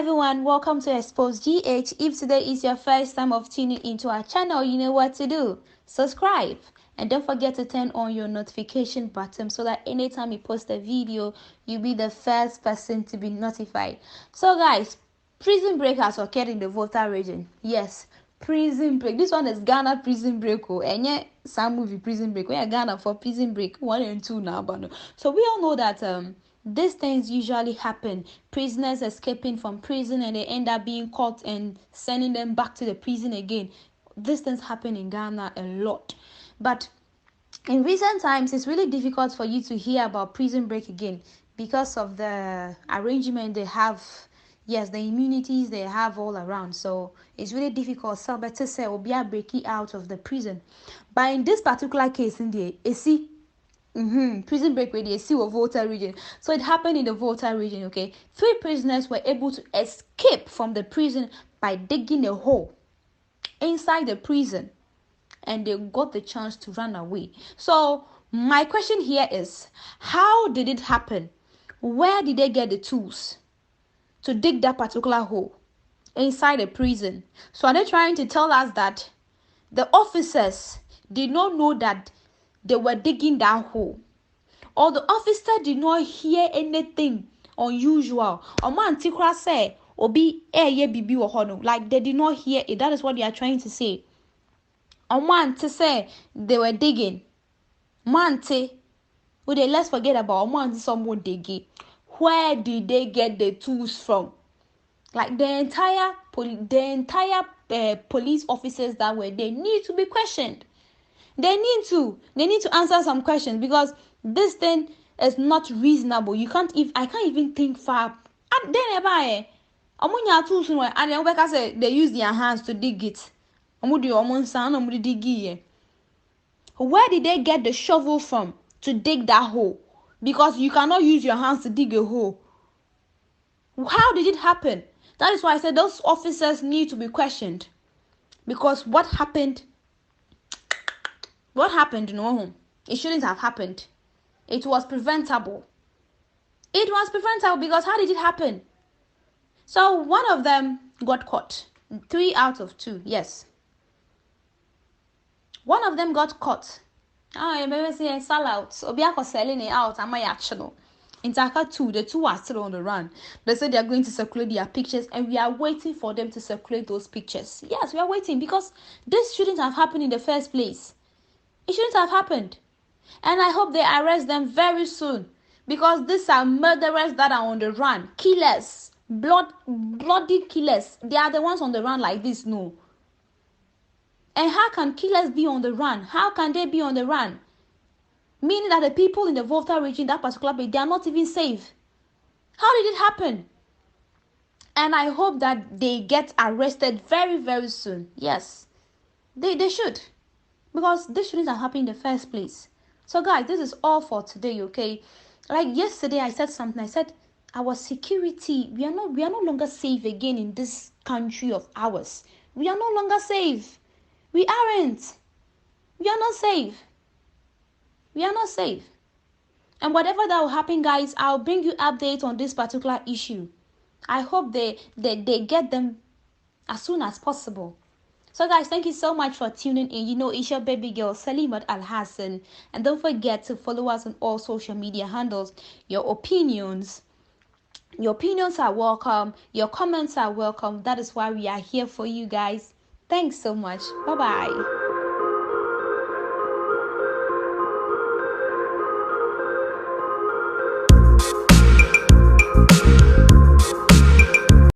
everyone, welcome to Xposed GH. If today is your first time of tuning into our channel, you know what to do. Subscribe and don't forget to turn on your notification button so that anytime we post a video, you'll be the first person to be notified. So guys, prison break has occurred in the Volta region. Yes, prison break. This one is Ghana prison break. And yeah, some movie prison break. We are Ghana for prison break 1 and 2 now. So we all know that these things usually happen. Prisoners escaping from prison and they end up being caught and sending them back to the prison again. These things happen in Ghana a lot. But in recent times, it's really difficult for you to hear about prison break again because of the arrangement they have. Yes, the immunities they have all around. So it's really difficult. So better say will be breaking out of the prison. But in this particular case, in the AC. Prison break where they see a Volta region. So it happened in the Volta region, okay? 3 prisoners were able to escape from the prison by digging a hole inside the prison. And they got the chance to run away. So my question here is, how did it happen? Where did they get the tools to dig that particular hole inside the prison? So are they trying to tell us that the officers did not know that they were digging that hole, or the officer did not hear anything unusual? Like they did not hear it. That is what they are trying to say. To say they were digging. Let's forget about someone digging. Where did they get the tools from? Like the entire police officers that were there need to be questioned. They need to answer some questions, because this thing is not reasonable. I can't even think far. And then they use their hands to dig it. Where did they get the shovel from to dig that hole? Because you cannot use your hands to dig a hole. How did it happen? That is why I said those officers need to be questioned. Because what happened, no, it shouldn't have happened. It was preventable. Because how did it happen? So one of them got caught. 3 out of 2, yes. One of them got caught. You may say sell out. Obiako selling it out. Am I actual? In Taka 2, the 2 are still on the run. They said they are going to circulate their pictures, and we are waiting for them to circulate those pictures. Yes, we are waiting, because this shouldn't have happened in the first place. It shouldn't have happened. And I hope they arrest them very soon, because these are murderers that are on the run. Killers. Bloody killers. They are the ones on the run like this, no. And how can killers be on the run? How can they be on the run? Meaning that the people in the Volta region, that particular place, they are not even safe. How did it happen? And I hope that they get arrested very, very soon. Yes, they should. Because this shouldn't have happened in the first place. So guys, this is all for today, okay? Like yesterday I said something. I said our security, we are no longer safe again in this country of ours. We are no longer safe. We aren't. We are not safe. We are not safe. And whatever that will happen, guys, I'll bring you updates on this particular issue. I hope they get them as soon as possible. So guys, thank you so much for tuning in. You know, it's your baby girl Salimat Al Hassan, and don't forget to follow us on all social media handles. Your opinions are welcome. Your comments are welcome. That is why we are here for you guys. Thanks so much. Bye bye.